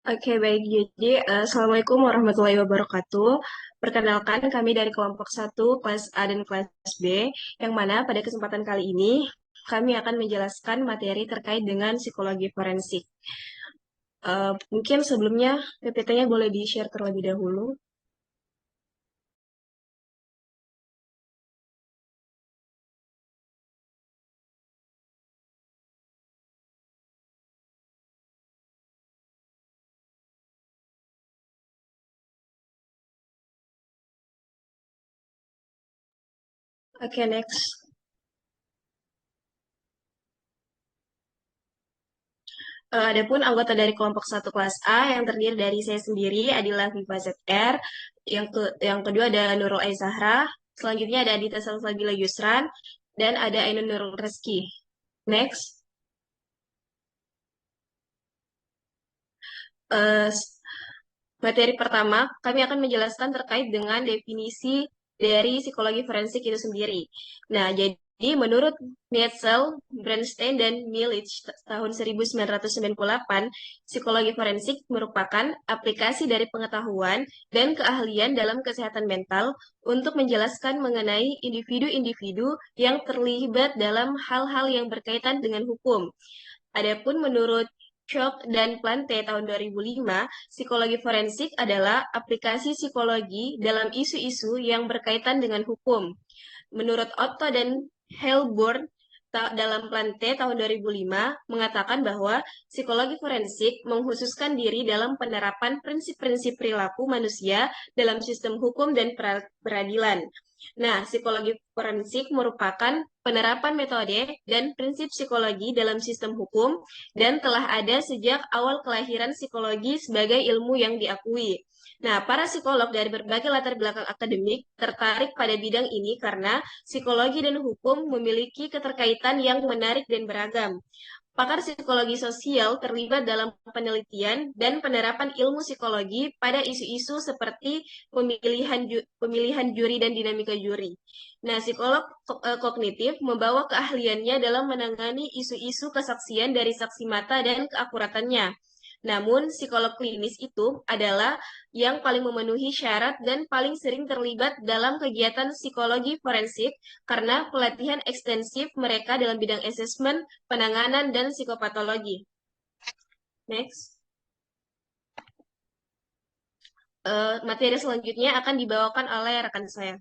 Oke, baik. Jadi, Assalamualaikum warahmatullahi wabarakatuh. Perkenalkan, kami dari kelompok satu kelas A dan kelas B, yang mana pada kesempatan kali ini kami akan menjelaskan materi terkait dengan psikologi forensik. Mungkin sebelumnya PPT-nya boleh di-share terlebih dahulu. Oke, next. Adapun anggota dari kelompok satu kelas A yang terdiri dari saya sendiri adalah Viva ZR, yang kedua ada Nurul Aizahra, selanjutnya ada Adita Salsabila Yusran, dan ada Ainun Nurul Reski. Next. Eh, Materi pertama, kami akan menjelaskan terkait dengan definisi dari psikologi forensik itu sendiri. Nah, jadi menurut Netzel, Bernstein, dan Milich tahun 1998, psikologi forensik merupakan aplikasi dari pengetahuan dan keahlian dalam kesehatan mental untuk menjelaskan mengenai individu-individu yang terlibat dalam hal-hal yang berkaitan dengan hukum. Adapun menurut Chock dan Plante tahun 2005, psikologi forensik adalah aplikasi psikologi dalam isu-isu yang berkaitan dengan hukum. Menurut Otto dan Helborn dalam Plante tahun 2005 mengatakan bahwa psikologi forensik menghususkan diri dalam penerapan prinsip-prinsip perilaku manusia dalam sistem hukum dan peradilan. Nah, psikologi forensik merupakan penerapan metode dan prinsip psikologi dalam sistem hukum dan telah ada sejak awal kelahiran psikologi sebagai ilmu yang diakui. Nah, para psikolog dari berbagai latar belakang akademik tertarik pada bidang ini karena psikologi dan hukum memiliki keterkaitan yang menarik dan beragam. Pakar psikologi sosial terlibat dalam penelitian dan penerapan ilmu psikologi pada isu-isu seperti pemilihan juri dan dinamika juri. Nah, psikolog kognitif membawa keahliannya dalam menangani isu-isu kesaksian dari saksi mata dan keakuratannya. Namun, psikolog klinis itu adalah yang paling memenuhi syarat dan paling sering terlibat dalam kegiatan psikologi forensik karena pelatihan ekstensif mereka dalam bidang asesmen, penanganan, dan psikopatologi. Next. Materi selanjutnya akan dibawakan oleh rekan saya.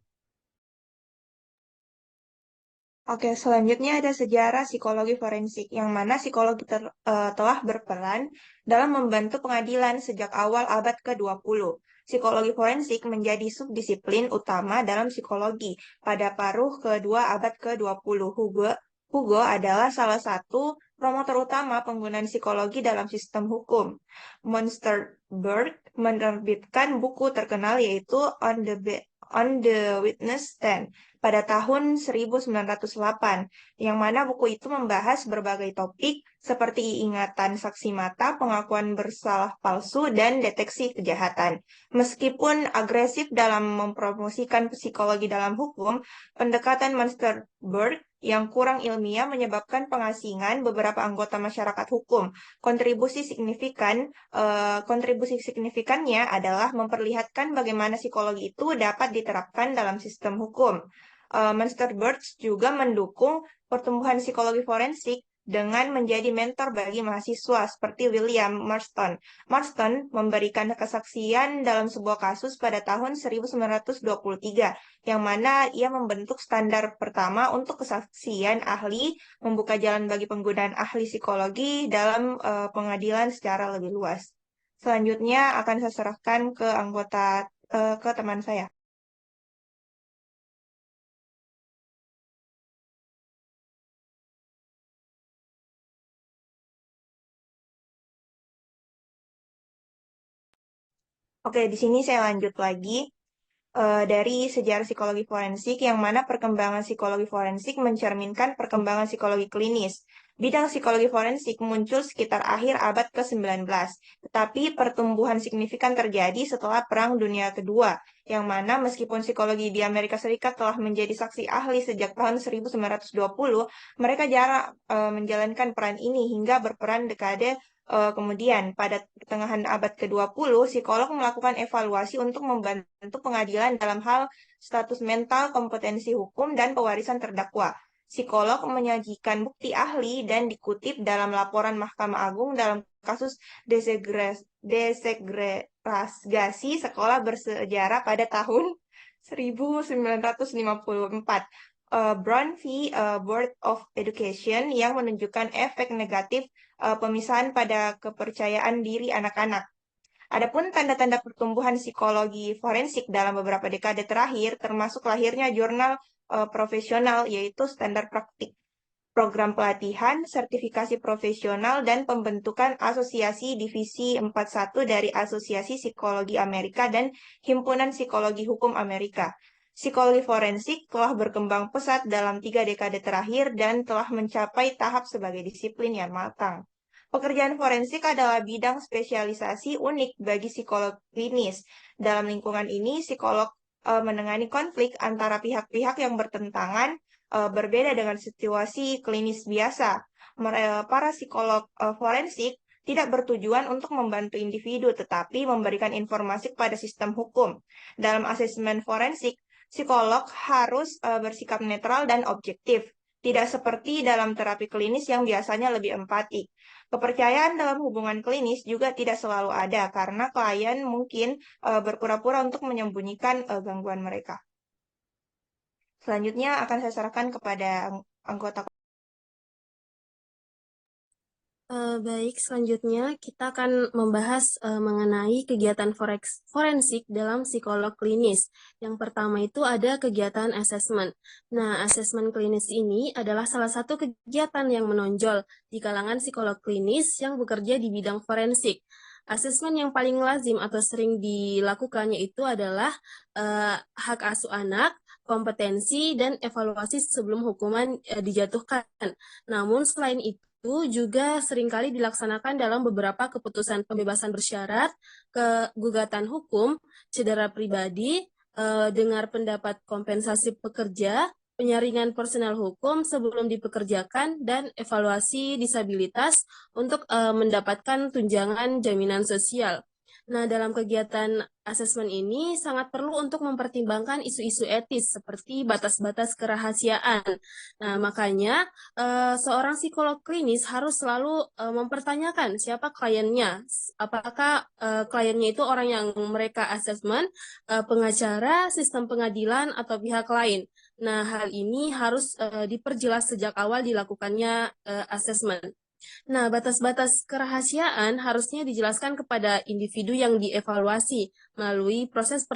Oke, selanjutnya ada sejarah psikologi forensik, yang mana psikologi telah berperan dalam membantu pengadilan sejak awal abad ke-20. Psikologi forensik menjadi subdisiplin utama dalam psikologi pada paruh kedua abad ke-20. Hugo adalah salah satu promotor utama penggunaan psikologi dalam sistem hukum. Monsterberg menerbitkan buku terkenal yaitu On the Witness Stand pada tahun 1908, yang mana buku itu membahas berbagai topik seperti ingatan saksi mata, pengakuan bersalah palsu, dan deteksi kejahatan. Meskipun agresif dalam mempromosikan psikologi dalam hukum, pendekatan Monsterberg yang kurang ilmiah menyebabkan pengasingan beberapa anggota masyarakat hukum. Kontribusi signifikannya adalah memperlihatkan bagaimana psikologi itu dapat diterapkan dalam sistem hukum. Monster Birds juga mendukung pertumbuhan psikologi forensik dengan menjadi mentor bagi mahasiswa seperti William Marston. Marston memberikan kesaksian dalam sebuah kasus pada tahun 1923, yang mana ia membentuk standar pertama untuk kesaksian ahli, membuka jalan bagi penggunaan ahli psikologi dalam pengadilan secara lebih luas. Selanjutnya akan saya serahkan ke teman saya. Oke, di sini saya lanjut lagi dari sejarah psikologi forensik, yang mana perkembangan psikologi forensik mencerminkan perkembangan psikologi klinis. Bidang psikologi forensik muncul sekitar akhir abad ke-19, tetapi pertumbuhan signifikan terjadi setelah Perang Dunia Kedua, yang mana meskipun psikologi di Amerika Serikat telah menjadi saksi ahli sejak tahun 1920, mereka jarang menjalankan peran ini hingga berperan dekade Kemudian, pada pertengahan abad ke-20, psikolog melakukan evaluasi untuk membantu pengadilan dalam hal status mental, kompetensi hukum, dan pewarisan terdakwa. Psikolog menyajikan bukti ahli dan dikutip dalam laporan Mahkamah Agung dalam kasus desegregasi sekolah bersejarah pada tahun 1954. Brown v. Board of Education yang menunjukkan efek negatif pemisahan pada kepercayaan diri anak-anak. Adapun tanda-tanda pertumbuhan psikologi forensik dalam beberapa dekade terakhir, termasuk lahirnya jurnal profesional, yaitu standar praktik, program pelatihan, sertifikasi profesional, dan pembentukan asosiasi divisi 41 dari Asosiasi Psikologi Amerika dan Himpunan Psikologi Hukum Amerika. Psikologi forensik telah berkembang pesat dalam 3 dekade terakhir dan telah mencapai tahap sebagai disiplin yang matang. Pekerjaan forensik adalah bidang spesialisasi unik bagi psikolog klinis. Dalam lingkungan ini, psikolog menangani konflik antara pihak-pihak yang bertentangan, berbeda dengan situasi klinis biasa. Para psikolog forensik tidak bertujuan untuk membantu individu, tetapi memberikan informasi kepada sistem hukum. Dalam asesmen forensik, psikolog harus bersikap netral dan objektif, tidak seperti dalam terapi klinis yang biasanya lebih empatik. Kepercayaan dalam hubungan klinis juga tidak selalu ada karena klien mungkin berpura-pura untuk menyembunyikan gangguan mereka. Selanjutnya akan saya serahkan kepada anggota. Baik, selanjutnya kita akan membahas mengenai kegiatan forensik dalam psikolog klinis. Yang pertama itu ada kegiatan asesmen. Nah, asesmen klinis ini adalah salah satu kegiatan yang menonjol di kalangan psikolog klinis yang bekerja di bidang forensik. Asesmen yang paling lazim atau sering dilakukannya itu adalah hak asuh anak, kompetensi, dan evaluasi sebelum hukuman dijatuhkan. Namun selain itu, juga seringkali dilaksanakan dalam beberapa keputusan pembebasan bersyarat, gugatan hukum, cedera pribadi, dengar pendapat kompensasi pekerja, penyaringan personal hukum sebelum dipekerjakan, dan evaluasi disabilitas untuk mendapatkan tunjangan jaminan sosial. Nah, dalam kegiatan asesmen ini sangat perlu untuk mempertimbangkan isu-isu etis seperti batas-batas kerahasiaan. Nah, makanya seorang psikolog klinis harus selalu mempertanyakan siapa kliennya, apakah kliennya itu orang yang mereka asesmen, pengacara, sistem pengadilan, atau pihak lain. Nah, hal ini harus diperjelas sejak awal dilakukannya asesmen. Nah, batas-batas kerahasiaan harusnya dijelaskan kepada individu yang dievaluasi melalui proses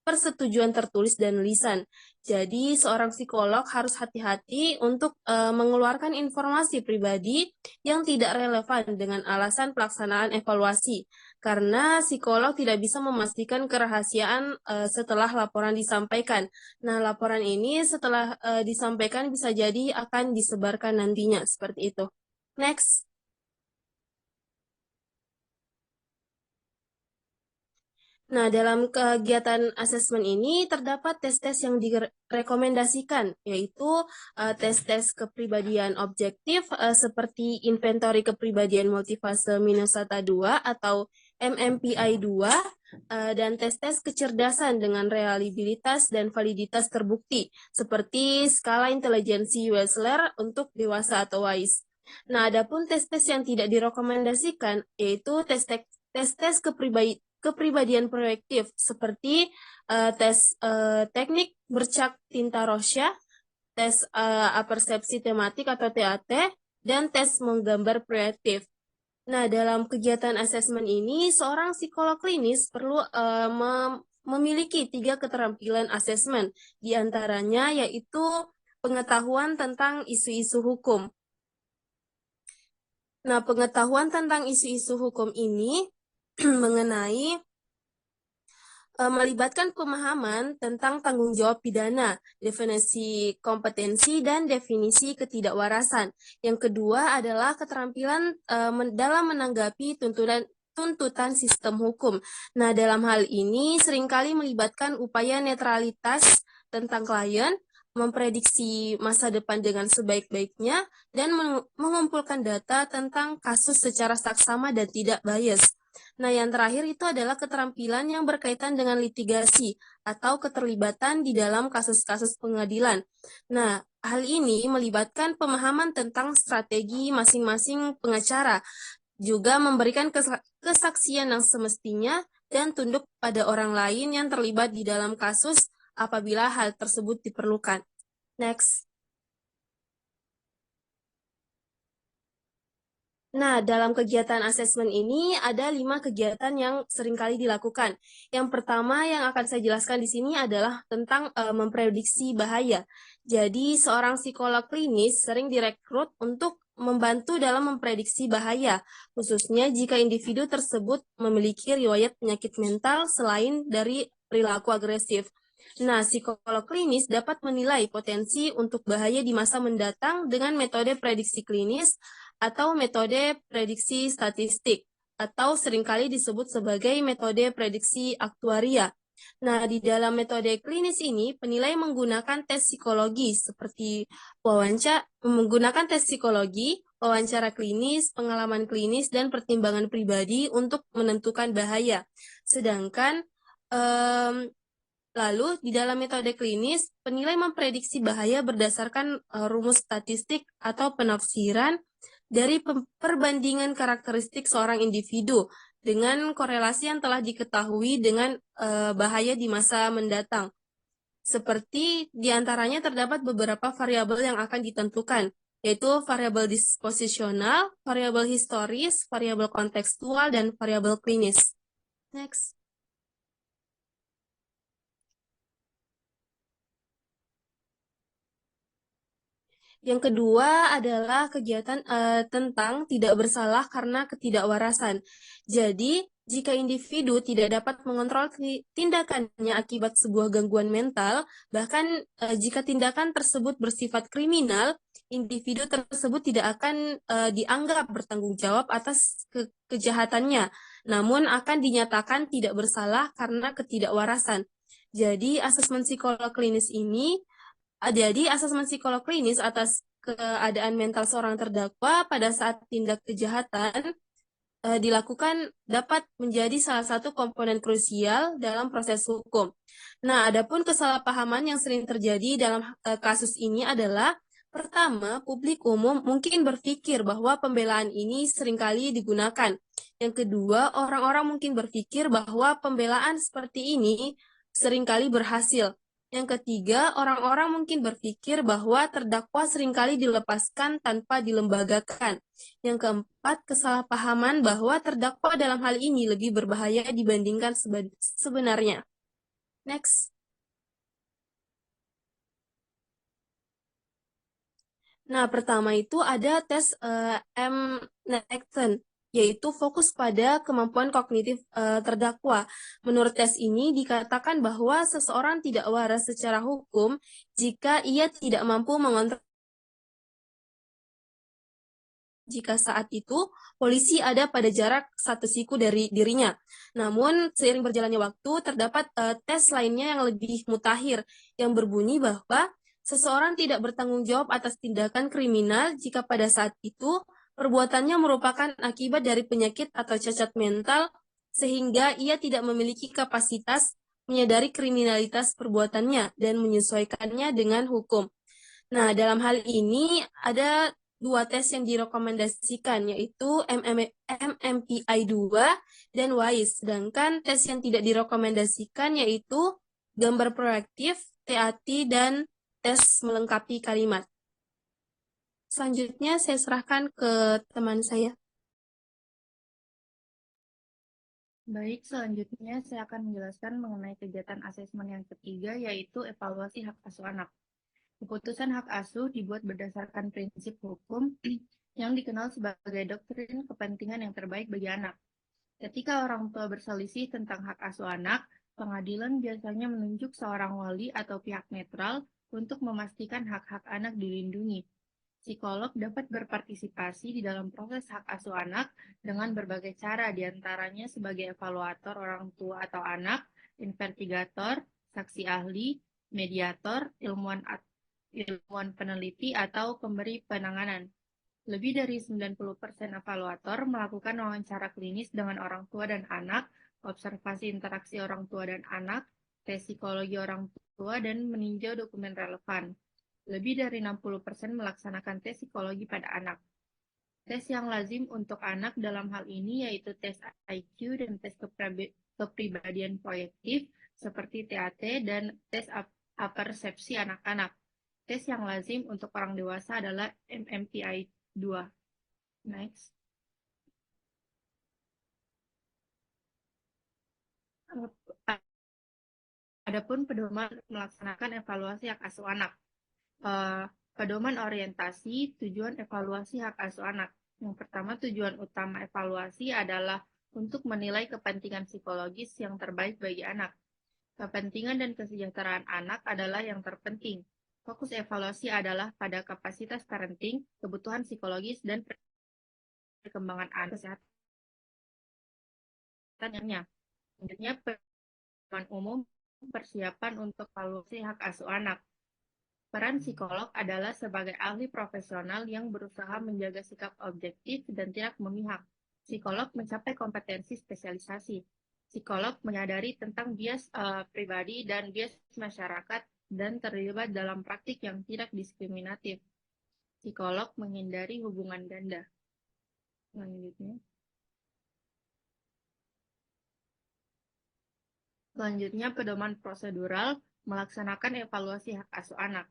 persetujuan tertulis dan lisan. Jadi, seorang psikolog harus hati-hati untuk mengeluarkan informasi pribadi yang tidak relevan dengan alasan pelaksanaan evaluasi, karena psikolog tidak bisa memastikan kerahasiaan setelah laporan disampaikan. Nah, laporan ini setelah disampaikan bisa jadi akan disebarkan nantinya, seperti itu. Next. Nah, dalam kegiatan asesmen ini terdapat tes-tes yang direkomendasikan, yaitu tes-tes kepribadian objektif seperti inventory kepribadian multifase Minnesota 2 atau MMPI 2, dan tes-tes kecerdasan dengan reliabilitas dan validitas terbukti, seperti skala intelijensi Wechsler untuk dewasa atau WISE. Nah, adapun tes-tes yang tidak direkomendasikan, yaitu tes-tes kepribadian proyektif seperti tes teknik bercak tinta Rorschach, tes apersepsi tematik atau TAT, dan tes menggambar proyektif. Nah, dalam kegiatan asesmen ini, seorang psikolog klinis perlu memiliki 3 keterampilan asesmen, diantaranya yaitu pengetahuan tentang isu-isu hukum. Nah, pengetahuan tentang isu-isu hukum ini mengenai melibatkan pemahaman tentang tanggung jawab pidana, definisi kompetensi, dan definisi ketidakwarasan. Yang kedua adalah keterampilan dalam menanggapi tuntutan sistem hukum. Nah, dalam hal ini seringkali melibatkan upaya netralitas tentang klien, memprediksi masa depan dengan sebaik-baiknya, dan mengumpulkan data tentang kasus secara saksama dan tidak bias. Nah, yang terakhir itu adalah keterampilan yang berkaitan dengan litigasi atau keterlibatan di dalam kasus-kasus pengadilan. Nah, hal ini melibatkan pemahaman tentang strategi masing-masing pengacara, juga memberikan kesaksian yang semestinya dan tunduk pada orang lain yang terlibat di dalam kasus apabila hal tersebut diperlukan. Next. Nah, dalam kegiatan asesmen ini ada 5 kegiatan yang seringkali dilakukan. Yang pertama yang akan saya jelaskan di sini adalah tentang memprediksi bahaya. Jadi, seorang psikolog klinis sering direkrut untuk membantu dalam memprediksi bahaya, khususnya jika individu tersebut memiliki riwayat penyakit mental selain dari perilaku agresif. Nah, psikolog klinis dapat menilai potensi untuk bahaya di masa mendatang dengan metode prediksi klinis atau metode prediksi statistik, atau seringkali disebut sebagai metode prediksi aktuaria. Nah, di dalam metode klinis ini, penilai menggunakan tes psikologi seperti wawancara klinis, pengalaman klinis, dan pertimbangan pribadi untuk menentukan bahaya. Sedangkan lalu, di dalam metode klinis, penilai memprediksi bahaya berdasarkan rumus statistik atau penafsiran dari perbandingan karakteristik seorang individu dengan korelasi yang telah diketahui dengan bahaya di masa mendatang. Seperti diantaranya terdapat beberapa variabel yang akan ditentukan, yaitu variabel disposisional, variabel historis, variabel kontekstual, dan variabel klinis. Next. Yang kedua adalah kegiatan tentang tidak bersalah karena ketidakwarasan. Jadi, jika individu tidak dapat mengontrol tindakannya akibat sebuah gangguan mental, bahkan jika tindakan tersebut bersifat kriminal, individu tersebut tidak akan dianggap bertanggung jawab atas kejahatannya, namun akan dinyatakan tidak bersalah karena ketidakwarasan. Jadi, asesmen psikolog klinis ini Jadi, asesmen psikolog klinis atas keadaan mental seorang terdakwa pada saat tindak kejahatan dilakukan dapat menjadi salah satu komponen krusial dalam proses hukum. Nah, adapun kesalahpahaman yang sering terjadi dalam kasus ini adalah pertama, publik umum mungkin berpikir bahwa pembelaan ini seringkali digunakan. Yang kedua, orang-orang mungkin berpikir bahwa pembelaan seperti ini seringkali berhasil. Yang ketiga, orang-orang mungkin berpikir bahwa terdakwa seringkali dilepaskan tanpa dilembagakan. Yang keempat, kesalahpahaman bahwa terdakwa dalam hal ini lebih berbahaya dibandingkan sebenarnya. Next. Nah, pertama itu ada tes M-Nexon, yaitu fokus pada kemampuan kognitif terdakwa. Menurut tes ini dikatakan bahwa seseorang tidak waras secara hukum jika ia tidak mampu mengontrol jika saat itu polisi ada pada jarak 1 siku dari dirinya. Namun, seiring berjalannya waktu, terdapat tes lainnya yang lebih mutakhir, yang berbunyi bahwa seseorang tidak bertanggung jawab atas tindakan kriminal jika pada saat itu perbuatannya merupakan akibat dari penyakit atau cacat mental, sehingga ia tidak memiliki kapasitas menyadari kriminalitas perbuatannya dan menyesuaikannya dengan hukum. Nah, dalam hal ini ada 2 tes yang direkomendasikan, yaitu MMPI 2 dan WISE. Sedangkan tes yang tidak direkomendasikan yaitu gambar proaktif, TAT, dan tes melengkapi kalimat. Selanjutnya saya serahkan ke teman saya. Baik, selanjutnya saya akan menjelaskan mengenai kegiatan asesmen yang ketiga, yaitu evaluasi hak asuh anak. Keputusan hak asuh dibuat berdasarkan prinsip hukum yang dikenal sebagai doktrin kepentingan yang terbaik bagi anak. Ketika orang tua berselisih tentang hak asuh anak, pengadilan biasanya menunjuk seorang wali atau pihak netral untuk memastikan hak-hak anak dilindungi. Psikolog dapat berpartisipasi di dalam proses hak asuh anak dengan berbagai cara, diantaranya sebagai evaluator orang tua atau anak, investigator, saksi ahli, mediator, ilmuwan ilmuwan peneliti, atau pemberi penanganan. Lebih dari 90% evaluator melakukan wawancara klinis dengan orang tua dan anak, observasi interaksi orang tua dan anak, tes psikologi orang tua, dan meninjau dokumen relevan. Lebih dari 60% melaksanakan tes psikologi pada anak. Tes yang lazim untuk anak dalam hal ini yaitu tes IQ dan tes kepribadian proyektif seperti TAT dan tes apersepsi anak-anak. Tes yang lazim untuk orang dewasa adalah MMPI 2. Next. Adapun pedoman melaksanakan evaluasi hak asuh anak. Pedoman orientasi tujuan evaluasi hak asuh anak. Yang pertama, tujuan utama evaluasi adalah untuk menilai kepentingan psikologis yang terbaik bagi anak. Kepentingan dan kesejahteraan anak adalah yang terpenting. Fokus evaluasi adalah pada kapasitas parenting, kebutuhan psikologis, dan perkembangan anak kesehatannya. Selanjutnya, pedoman umum persiapan untuk evaluasi hak asuh anak. Peran psikolog adalah sebagai ahli profesional yang berusaha menjaga sikap objektif dan tidak memihak. Psikolog mencapai kompetensi spesialisasi. Psikolog menyadari tentang bias pribadi dan bias masyarakat dan terlibat dalam praktik yang tidak diskriminatif. Psikolog menghindari hubungan ganda. Selanjutnya, pedoman prosedural melaksanakan evaluasi hak asuh anak.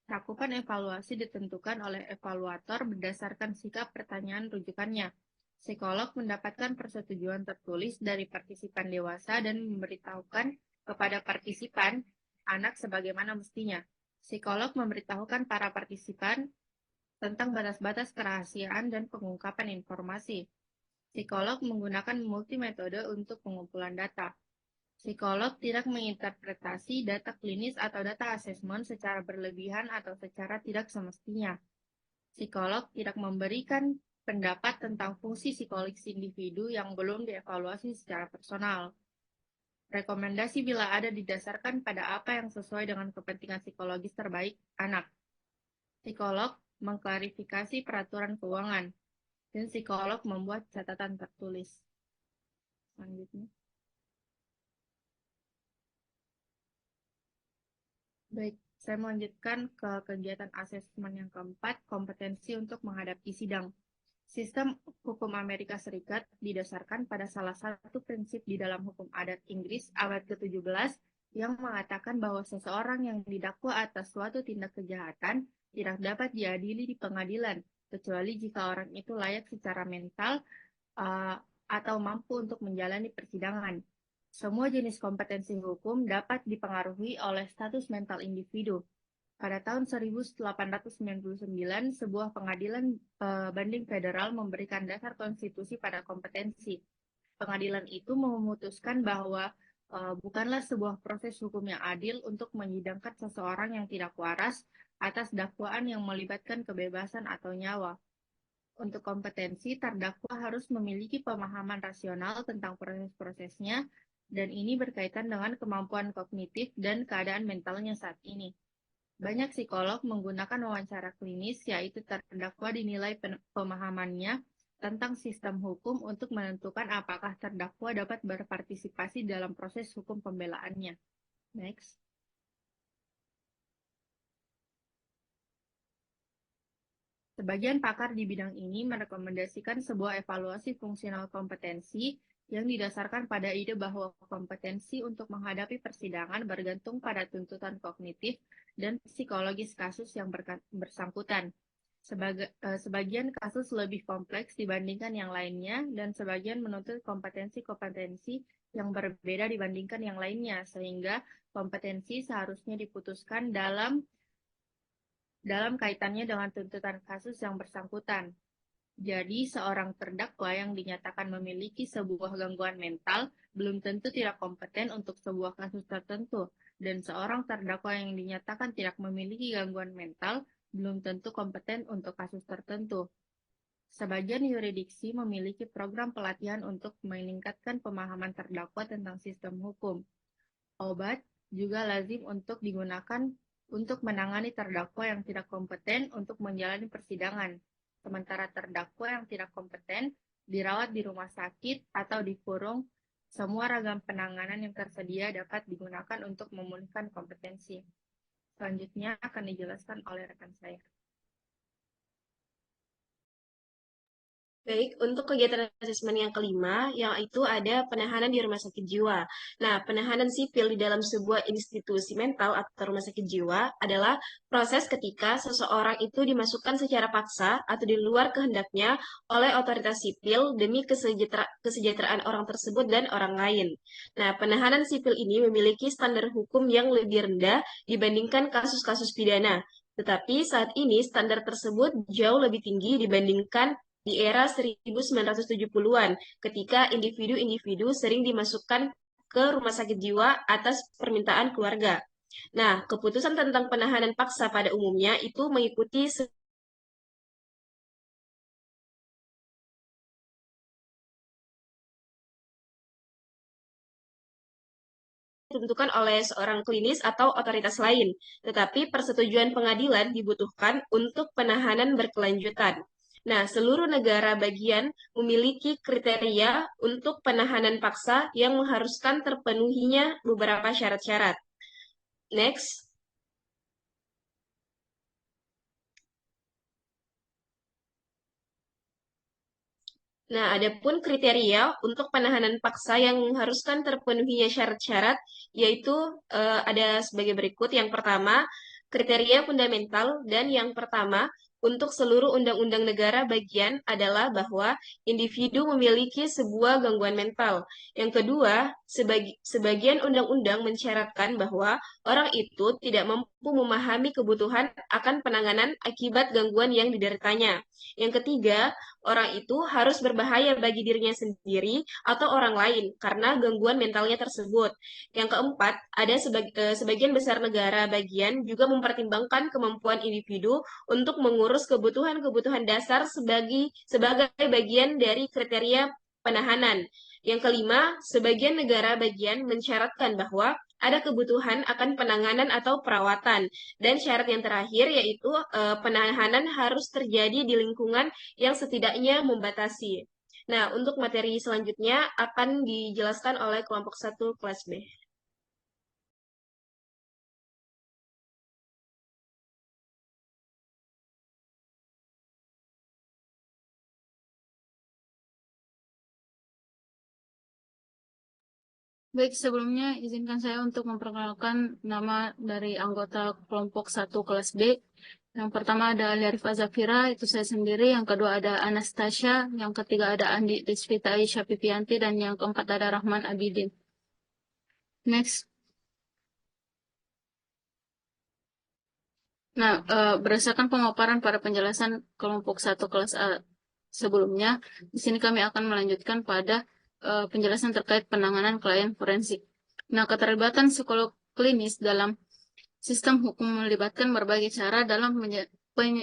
Cakupan evaluasi ditentukan oleh evaluator berdasarkan sikap pertanyaan rujukannya. Psikolog mendapatkan persetujuan tertulis dari partisipan dewasa dan memberitahukan kepada partisipan anak sebagaimana mestinya. Psikolog memberitahukan para partisipan tentang batas-batas kerahasiaan dan pengungkapan informasi. Psikolog menggunakan multimetode untuk pengumpulan data. Psikolog tidak menginterpretasi data klinis atau data asesmen secara berlebihan atau secara tidak semestinya. Psikolog tidak memberikan pendapat tentang fungsi psikologis individu yang belum dievaluasi secara personal. Rekomendasi bila ada didasarkan pada apa yang sesuai dengan kepentingan psikologis terbaik anak. Psikolog mengklarifikasi peraturan keuangan, dan psikolog membuat catatan tertulis. Selanjutnya. Baik, saya melanjutkan ke kegiatan asesmen yang keempat, kompetensi untuk menghadapi sidang. Sistem hukum Amerika Serikat didasarkan pada salah satu prinsip di dalam hukum adat Inggris abad ke-17 yang mengatakan bahwa seseorang yang didakwa atas suatu tindak kejahatan tidak dapat diadili di pengadilan, kecuali jika orang itu layak secara mental atau mampu untuk menjalani persidangan. Semua jenis kompetensi hukum dapat dipengaruhi oleh status mental individu. Pada tahun 1899, sebuah pengadilan banding federal memberikan dasar konstitusi pada kompetensi. Pengadilan itu memutuskan bahwa bukanlah sebuah proses hukum yang adil untuk menyidangkan seseorang yang tidak waras atas dakwaan yang melibatkan kebebasan atau nyawa. Untuk kompetensi, terdakwa harus memiliki pemahaman rasional tentang proses-prosesnya, dan ini berkaitan dengan kemampuan kognitif dan keadaan mentalnya saat ini. Banyak psikolog menggunakan wawancara klinis, yaitu terdakwa dinilai pemahamannya tentang sistem hukum untuk menentukan apakah terdakwa dapat berpartisipasi dalam proses hukum pembelaannya. Next. Sebagian pakar di bidang ini merekomendasikan sebuah evaluasi fungsional kompetensi yang didasarkan pada ide bahwa kompetensi untuk menghadapi persidangan bergantung pada tuntutan kognitif dan psikologis kasus yang bersangkutan. Sebagian kasus lebih kompleks dibandingkan yang lainnya, dan sebagian menuntut kompetensi-kompetensi yang berbeda dibandingkan yang lainnya, sehingga kompetensi seharusnya diputuskan dalam kaitannya dengan tuntutan kasus yang bersangkutan. Jadi, seorang terdakwa yang dinyatakan memiliki sebuah gangguan mental belum tentu tidak kompeten untuk sebuah kasus tertentu, dan seorang terdakwa yang dinyatakan tidak memiliki gangguan mental belum tentu kompeten untuk kasus tertentu. Sebagian yurisdiksi memiliki program pelatihan untuk meningkatkan pemahaman terdakwa tentang sistem hukum. Obat juga lazim untuk digunakan untuk menangani terdakwa yang tidak kompeten untuk menjalani persidangan, sementara terdakwa yang tidak kompeten dirawat di rumah sakit atau dikurung. Semua ragam penanganan yang tersedia dapat digunakan untuk memulihkan kompetensi. Selanjutnya akan dijelaskan oleh rekan saya. Baik, untuk kegiatan asesmen yang kelima, yaitu ada penahanan di rumah sakit jiwa. Nah, penahanan sipil di dalam sebuah institusi mental atau rumah sakit jiwa adalah proses ketika seseorang itu dimasukkan secara paksa atau di luar kehendaknya oleh otoritas sipil demi kesejahteraan orang tersebut dan orang lain. Nah, penahanan sipil ini memiliki standar hukum yang lebih rendah dibandingkan kasus-kasus pidana. Tetapi saat ini standar tersebut jauh lebih tinggi dibandingkan di era 1970-an, ketika individu-individu sering dimasukkan ke rumah sakit jiwa atas permintaan keluarga. Nah, keputusan tentang penahanan paksa pada umumnya itu mengikuti ditentukan oleh seorang klinis atau otoritas lain, tetapi persetujuan pengadilan dibutuhkan untuk penahanan berkelanjutan. Nah, seluruh negara bagian memiliki kriteria untuk penahanan paksa yang mengharuskan terpenuhinya beberapa syarat-syarat. Next. Nah, adapun kriteria untuk penahanan paksa yang mengharuskan terpenuhinya syarat-syarat, yaitu ada sebagai berikut. Yang pertama, kriteria fundamental, dan yang pertama, untuk seluruh undang-undang negara bagian adalah bahwa individu memiliki sebuah gangguan mental. Yang kedua, sebagian undang-undang mensyaratkan bahwa orang itu tidak mampu memahami kebutuhan akan penanganan akibat gangguan yang dideritanya. Yang ketiga, orang itu harus berbahaya bagi dirinya sendiri atau orang lain karena gangguan mentalnya tersebut. Yang keempat, ada sebagian besar negara bagian juga mempertimbangkan kemampuan individu untuk mengurus kebutuhan-kebutuhan dasar sebagai bagian dari kriteria penahanan. Yang kelima, sebagian negara bagian mensyaratkan bahwa ada kebutuhan akan penanganan atau perawatan. Dan syarat yang terakhir yaitu penahanan harus terjadi di lingkungan yang setidaknya membatasi. Nah, untuk materi selanjutnya akan dijelaskan oleh kelompok 1 kelas B. Baik, sebelumnya izinkan saya untuk memperkenalkan nama dari anggota kelompok 1 kelas B. Yang pertama ada Alia Zafira, itu saya sendiri. Yang kedua ada Anastasia. Yang ketiga ada Andi Desvita Aisyah Pipianti. Dan yang keempat ada Rahman Abidin. Next. Nah, berdasarkan pemaparan pada penjelasan kelompok 1 kelas A sebelumnya, di sini kami akan melanjutkan pada penjelasan terkait penanganan klien forensik. Nah, keterlibatan psikolog klinis dalam sistem hukum melibatkan berbagai cara dalam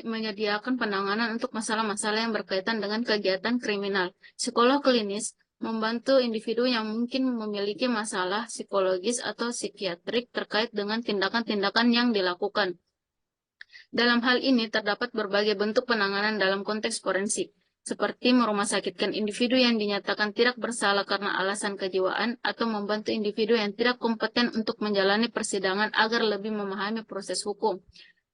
menyediakan penanganan untuk masalah-masalah yang berkaitan dengan kegiatan kriminal. Psikolog klinis membantu individu yang mungkin memiliki masalah psikologis atau psikiatrik terkait dengan tindakan-tindakan yang dilakukan. Dalam hal ini terdapat berbagai bentuk penanganan dalam konteks forensik, seperti merumahsakitkan individu yang dinyatakan tidak bersalah karena alasan kejiwaan atau membantu individu yang tidak kompeten untuk menjalani persidangan agar lebih memahami proses hukum.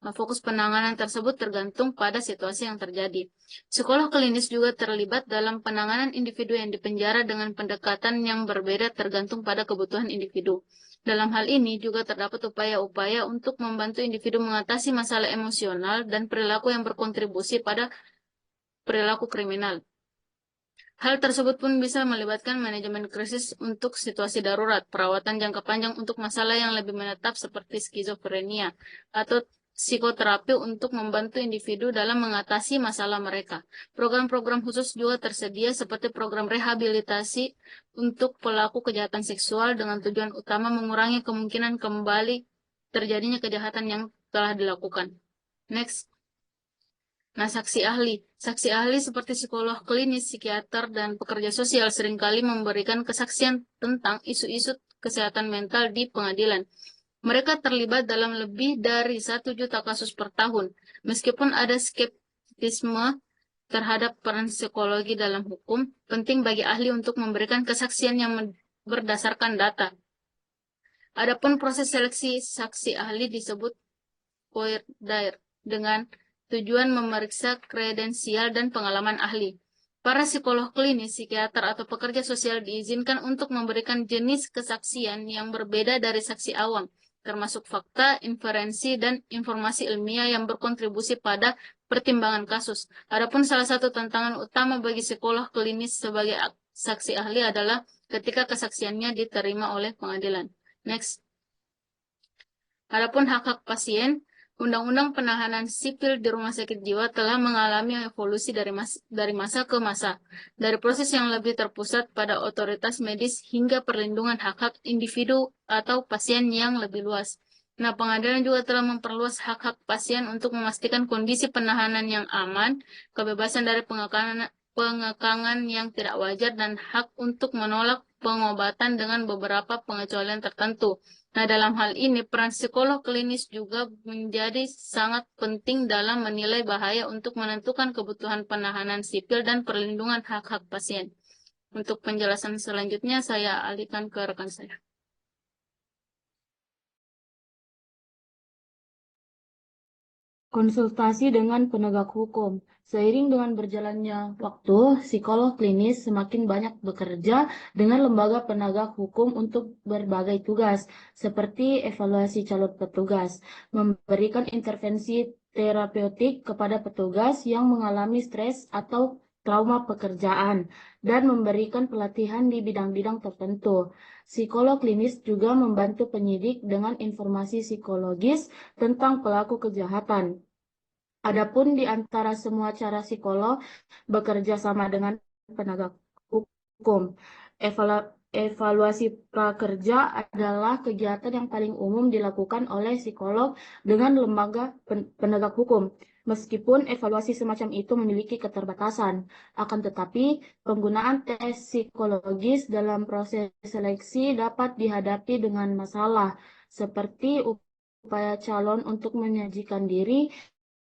Nah, fokus penanganan tersebut tergantung pada situasi yang terjadi. Psikolog klinis juga terlibat dalam penanganan individu yang dipenjara dengan pendekatan yang berbeda tergantung pada kebutuhan individu. Dalam hal ini juga terdapat upaya-upaya untuk membantu individu mengatasi masalah emosional dan perilaku yang berkontribusi pada perilaku kriminal. Hal tersebut pun bisa melibatkan manajemen krisis untuk situasi darurat, perawatan jangka panjang untuk masalah yang lebih menetap seperti skizofrenia, atau psikoterapi untuk membantu individu dalam mengatasi masalah mereka. Program-program khusus juga tersedia seperti program rehabilitasi untuk pelaku kejahatan seksual dengan tujuan utama mengurangi kemungkinan kembali terjadinya kejahatan yang telah dilakukan. Next. Nah, saksi ahli. Saksi ahli seperti psikolog klinis, psikiater, dan pekerja sosial seringkali memberikan kesaksian tentang isu-isu kesehatan mental di pengadilan. Mereka terlibat dalam lebih dari 1 juta kasus per tahun. Meskipun ada skeptisme terhadap peran psikologi dalam hukum, penting bagi ahli untuk memberikan kesaksian yang berdasarkan data. Adapun proses seleksi saksi ahli disebut voir dire dengan tujuan memeriksa kredensial dan pengalaman ahli. Para psikolog klinis, psikiater, atau pekerja sosial diizinkan untuk memberikan jenis kesaksian yang berbeda dari saksi awam, termasuk fakta, inferensi, dan informasi ilmiah yang berkontribusi pada pertimbangan kasus. Adapun salah satu tantangan utama bagi psikolog klinis sebagai saksi ahli adalah ketika kesaksiannya diterima oleh pengadilan. Next. Adapun hak-hak pasien, Undang-Undang Penahanan Sipil di Rumah Sakit Jiwa telah mengalami evolusi dari masa ke masa, dari proses yang lebih terpusat pada otoritas medis hingga perlindungan hak-hak individu atau pasien yang lebih luas. Nah, pengadilan juga telah memperluas hak-hak pasien untuk memastikan kondisi penahanan yang aman, kebebasan dari pengekangan yang tidak wajar, dan hak untuk menolak pengobatan dengan beberapa pengecualian tertentu. Nah, dalam hal ini, peran psikolog klinis juga menjadi sangat penting dalam menilai bahaya untuk menentukan kebutuhan penahanan sipil dan perlindungan hak-hak pasien. Untuk penjelasan selanjutnya, saya alihkan ke rekan saya. Konsultasi dengan penegak hukum. Seiring dengan berjalannya waktu, psikolog klinis semakin banyak bekerja dengan lembaga penegak hukum untuk berbagai tugas, seperti evaluasi calon petugas, memberikan intervensi terapeutik kepada petugas yang mengalami stres atau trauma pekerjaan, dan memberikan pelatihan di bidang-bidang tertentu. Psikolog klinis juga membantu penyidik dengan informasi psikologis tentang pelaku kejahatan. Adapun di antara semua cara psikolog bekerja sama dengan penegak hukum, evaluasi prakerja adalah kegiatan yang paling umum dilakukan oleh psikolog dengan lembaga penegak hukum. Meskipun evaluasi semacam itu memiliki keterbatasan, akan tetapi penggunaan tes psikologis dalam proses seleksi dapat dihadapi dengan masalah, seperti upaya calon untuk menyajikan diri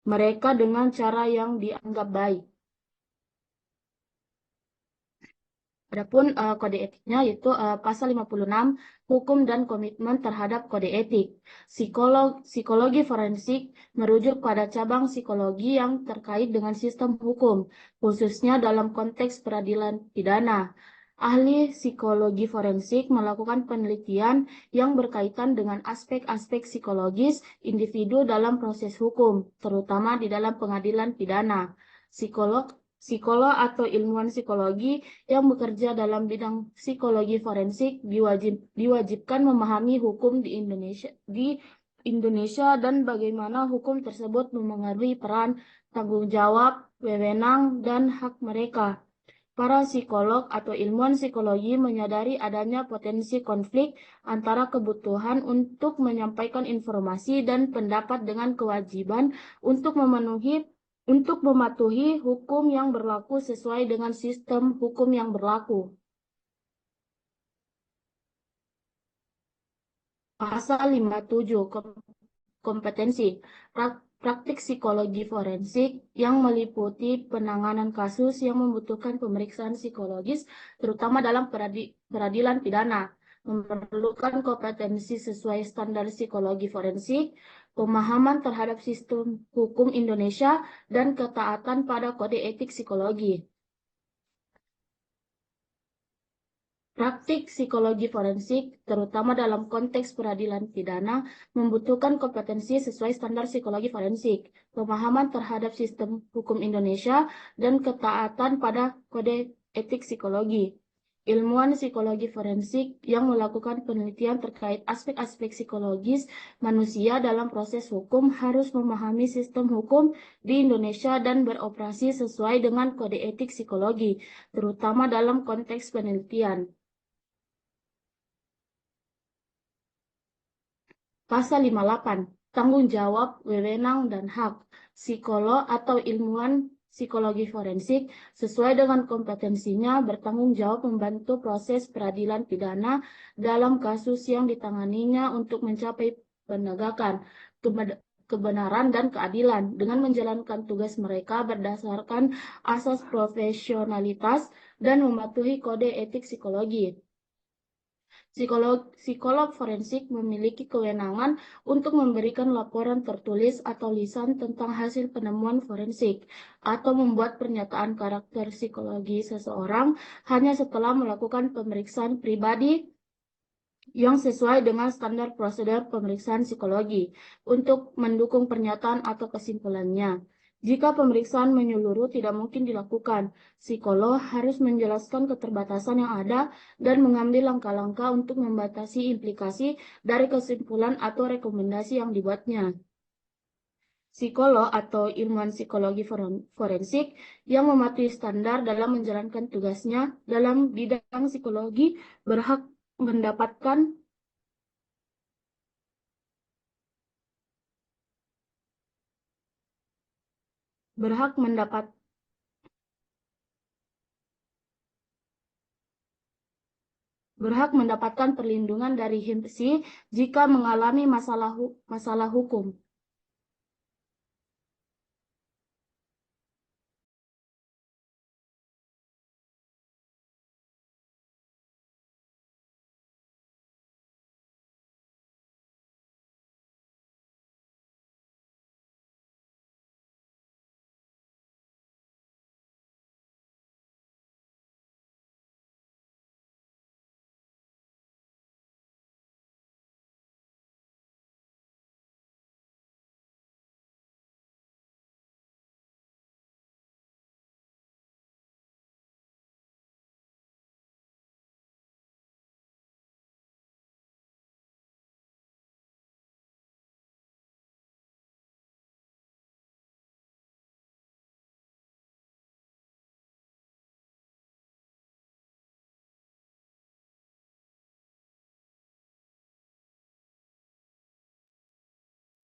mereka dengan cara yang dianggap baik. Adapun kode etiknya yaitu pasal 56 hukum dan komitmen terhadap kode etik. Psikologi forensik merujuk pada cabang psikologi yang terkait dengan sistem hukum, khususnya dalam konteks peradilan pidana. Ahli psikologi forensik melakukan penelitian yang berkaitan dengan aspek-aspek psikologis individu dalam proses hukum, terutama di dalam pengadilan pidana. Psikolog atau ilmuwan psikologi yang bekerja dalam bidang psikologi forensik diwajibkan memahami hukum di Indonesia dan bagaimana hukum tersebut memengaruhi peran, tanggung jawab, wewenang, dan hak mereka. Para psikolog atau ilmuwan psikologi menyadari adanya potensi konflik antara kebutuhan untuk menyampaikan informasi dan pendapat dengan kewajiban untuk mematuhi hukum yang berlaku sesuai dengan sistem hukum yang berlaku. Pasal 57 kompetensi. Praktik psikologi forensik yang meliputi penanganan kasus yang membutuhkan pemeriksaan psikologis, terutama dalam peradilan pidana, memerlukan kompetensi sesuai standar psikologi forensik, pemahaman terhadap sistem hukum Indonesia, dan ketaatan pada kode etik psikologi. Praktik psikologi forensik, terutama dalam konteks peradilan pidana, membutuhkan kompetensi sesuai standar psikologi forensik, pemahaman terhadap sistem hukum Indonesia, dan ketaatan pada kode etik psikologi. Ilmuwan psikologi forensik yang melakukan penelitian terkait aspek-aspek psikologis manusia dalam proses hukum harus memahami sistem hukum di Indonesia dan beroperasi sesuai dengan kode etik psikologi, terutama dalam konteks penelitian. Pasal 58, tanggung jawab, wewenang, dan hak. Psikolog atau ilmuwan psikologi forensik sesuai dengan kompetensinya bertanggung jawab membantu proses peradilan pidana dalam kasus yang ditanganinya untuk mencapai penegakan kebenaran dan keadilan dengan menjalankan tugas mereka berdasarkan asas profesionalitas dan mematuhi kode etik psikologi. Psikolog forensik memiliki kewenangan untuk memberikan laporan tertulis atau lisan tentang hasil penemuan forensik atau membuat pernyataan karakter psikologi seseorang hanya setelah melakukan pemeriksaan pribadi yang sesuai dengan standar prosedur pemeriksaan psikologi untuk mendukung pernyataan atau kesimpulannya. Jika pemeriksaan menyeluruh tidak mungkin dilakukan, psikolog harus menjelaskan keterbatasan yang ada dan mengambil langkah-langkah untuk membatasi implikasi dari kesimpulan atau rekomendasi yang dibuatnya. Psikolog atau ilmuwan psikologi forensik yang mematuhi standar dalam menjalankan tugasnya dalam bidang psikologi berhak mendapatkan perlindungan dari HIMSI jika mengalami masalah hukum.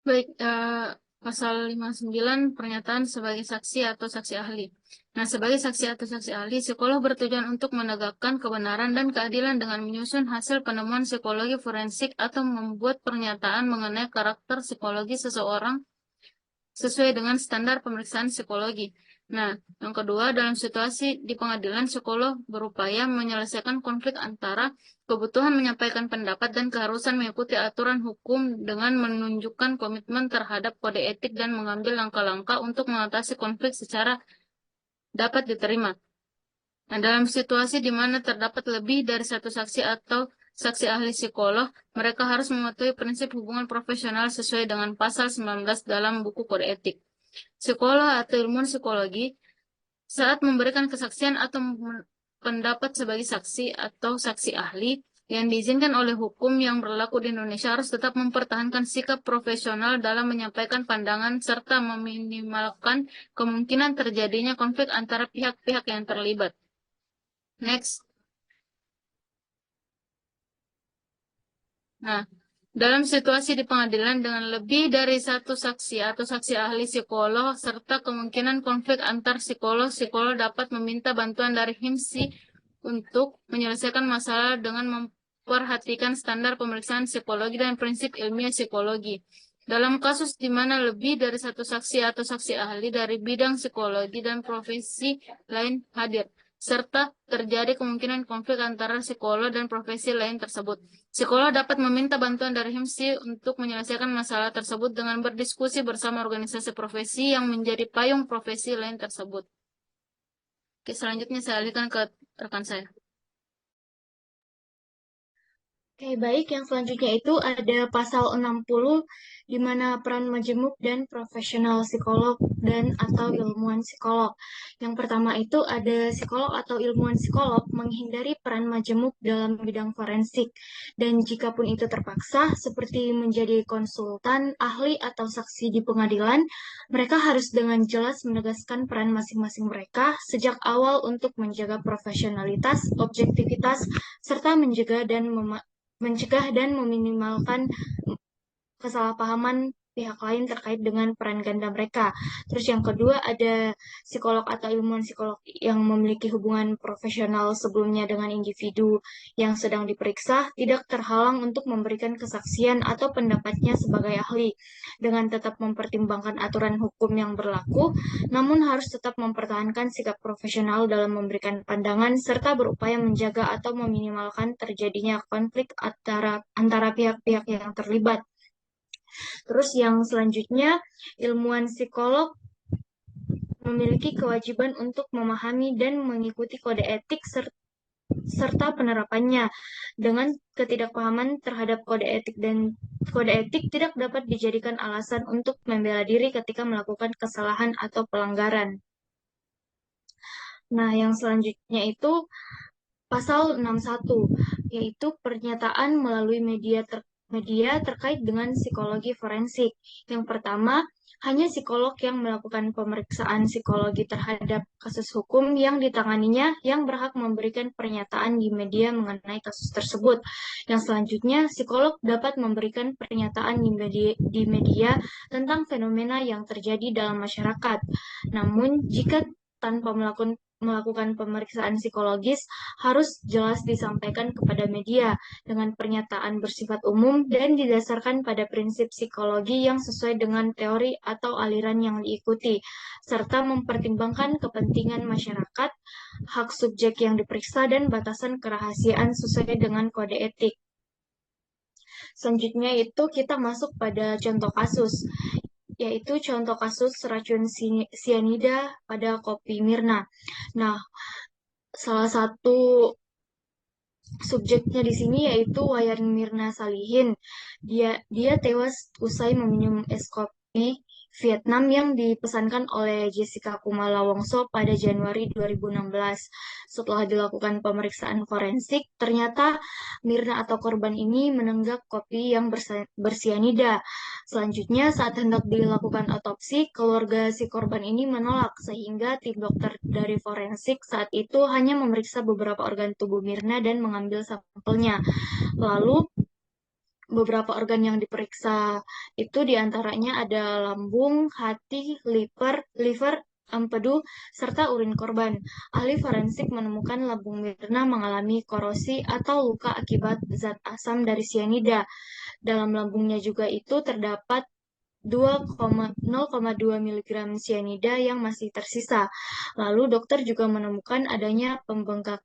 Baik, pasal 59 pernyataan sebagai saksi atau saksi ahli. Nah, sebagai saksi atau saksi ahli, psikolog bertujuan untuk menegakkan kebenaran dan keadilan dengan menyusun hasil penemuan psikologi forensik atau membuat pernyataan mengenai karakter psikologi seseorang sesuai dengan standar pemeriksaan psikologi. Nah, yang kedua, dalam situasi di pengadilan, psikolog berupaya menyelesaikan konflik antara kebutuhan menyampaikan pendapat dan keharusan mengikuti aturan hukum dengan menunjukkan komitmen terhadap kode etik dan mengambil langkah-langkah untuk mengatasi konflik secara dapat diterima. Nah, dalam situasi di mana terdapat lebih dari satu saksi atau saksi ahli psikolog, mereka harus mematuhi prinsip hubungan profesional sesuai dengan pasal 19 dalam buku kode etik. Psikolog atau ilmuwan psikologi saat memberikan kesaksian atau pendapat sebagai saksi atau saksi ahli yang diizinkan oleh hukum yang berlaku di Indonesia harus tetap mempertahankan sikap profesional dalam menyampaikan pandangan serta meminimalkan kemungkinan terjadinya konflik antara pihak-pihak yang terlibat. Next. Nah, dalam situasi di pengadilan dengan lebih dari satu saksi atau saksi ahli psikolog serta kemungkinan konflik antar psikolog dapat meminta bantuan dari HIMSI untuk menyelesaikan masalah dengan memperhatikan standar pemeriksaan psikologi dan prinsip ilmiah psikologi. Dalam kasus di mana lebih dari satu saksi atau saksi ahli dari bidang psikologi dan profesi lain hadir, serta terjadi kemungkinan konflik antara psikolog dan profesi lain tersebut. Psikolog dapat meminta bantuan dari HIMSI untuk menyelesaikan masalah tersebut dengan berdiskusi bersama organisasi profesi yang menjadi payung profesi lain tersebut. Oke, selanjutnya saya alihkan ke rekan saya. Oke, baik. Yang selanjutnya itu ada pasal 60, di mana peran majemuk dan profesional psikolog dan atau ilmuwan psikolog. Yang pertama itu ada psikolog atau ilmuwan psikolog menghindari peran majemuk dalam bidang forensik. Dan jikapun itu terpaksa, seperti menjadi konsultan, ahli, atau saksi di pengadilan, mereka harus dengan jelas menegaskan peran masing-masing mereka sejak awal untuk menjaga profesionalitas, objektivitas, serta mencegah dan meminimalkan kesalahpahaman pihak lain terkait dengan peran ganda mereka. Terus yang kedua ada psikolog atau ilmuwan psikolog yang memiliki hubungan profesional sebelumnya dengan individu yang sedang diperiksa tidak terhalang untuk memberikan kesaksian atau pendapatnya sebagai ahli dengan tetap mempertimbangkan aturan hukum yang berlaku, namun harus tetap mempertahankan sikap profesional dalam memberikan pandangan serta berupaya menjaga atau meminimalkan terjadinya konflik antara pihak-pihak yang terlibat. Terus yang selanjutnya, ilmuwan psikolog memiliki kewajiban untuk memahami dan mengikuti kode etik serta penerapannya. Dengan ketidakpahaman terhadap kode etik tidak dapat dijadikan alasan untuk membela diri ketika melakukan kesalahan atau pelanggaran. Nah, yang selanjutnya itu Pasal 61, yaitu pernyataan melalui media terkait dengan psikologi forensik. Yang pertama, hanya psikolog yang melakukan pemeriksaan psikologi terhadap kasus hukum yang ditanganinya yang berhak memberikan pernyataan di media mengenai kasus tersebut. Yang selanjutnya, psikolog dapat memberikan pernyataan di media tentang fenomena yang terjadi dalam masyarakat. Namun, jika tanpa melakukan pemeriksaan psikologis harus jelas disampaikan kepada media dengan pernyataan bersifat umum dan didasarkan pada prinsip psikologi yang sesuai dengan teori atau aliran yang diikuti, serta mempertimbangkan kepentingan masyarakat, hak subjek yang diperiksa, dan batasan kerahasiaan sesuai dengan kode etik. Selanjutnya itu kita masuk pada contoh kasus, yaitu contoh kasus racun sianida pada kopi Mirna. Nah, salah satu subjeknya di sini yaitu Wayan Mirna Salihin. Dia tewas usai meminum es kopi Vietnam yang dipesankan oleh Jessica Kumala Wongso pada Januari 2016. Setelah dilakukan pemeriksaan forensik, ternyata Mirna atau korban ini menenggak kopi yang bersianida. Selanjutnya, saat hendak dilakukan otopsi, keluarga si korban ini menolak sehingga tim dokter dari forensik saat itu hanya memeriksa beberapa organ tubuh Mirna dan mengambil sampelnya. Lalu beberapa organ yang diperiksa itu diantaranya ada lambung, hati, liver, empedu, serta urin korban. Ahli forensik menemukan lambung Mirna mengalami korosi atau luka akibat zat asam dari sianida. Dalam lambungnya juga itu terdapat 0,2 mg sianida yang masih tersisa. Lalu dokter juga menemukan adanya pembengkakan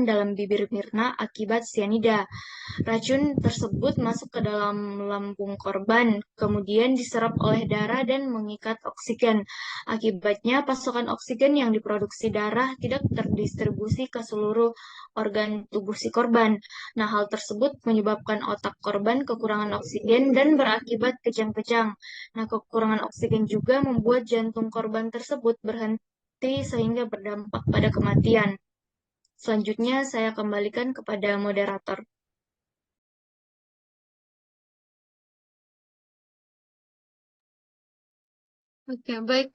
dalam bibir Mirna akibat sianida. Racun tersebut masuk ke dalam lambung korban, kemudian diserap oleh darah dan mengikat oksigen. Akibatnya, pasokan oksigen yang diproduksi darah tidak terdistribusi ke seluruh organ tubuh si korban. Nah, hal tersebut menyebabkan otak korban kekurangan oksigen dan berakibat kejang-kejang. Nah, kekurangan oksigen juga membuat jantung korban tersebut berhenti sehingga berdampak pada kematian. Selanjutnya, saya kembalikan kepada moderator. Oke, baik.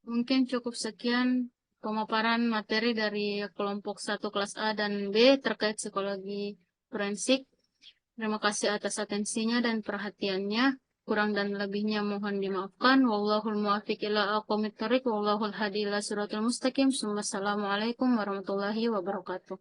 Mungkin cukup sekian pemaparan materi dari kelompok 1 kelas A dan B terkait psikologi forensik. Terima kasih atas atensinya dan perhatiannya. Kurang dan lebihnya mohon dimaafkan. Wallahul muwaffiq ila aqwamit thoriq, wallahul hadi ila siratal mustaqim. Assalamualaikum warahmatullahi wabarakatuh.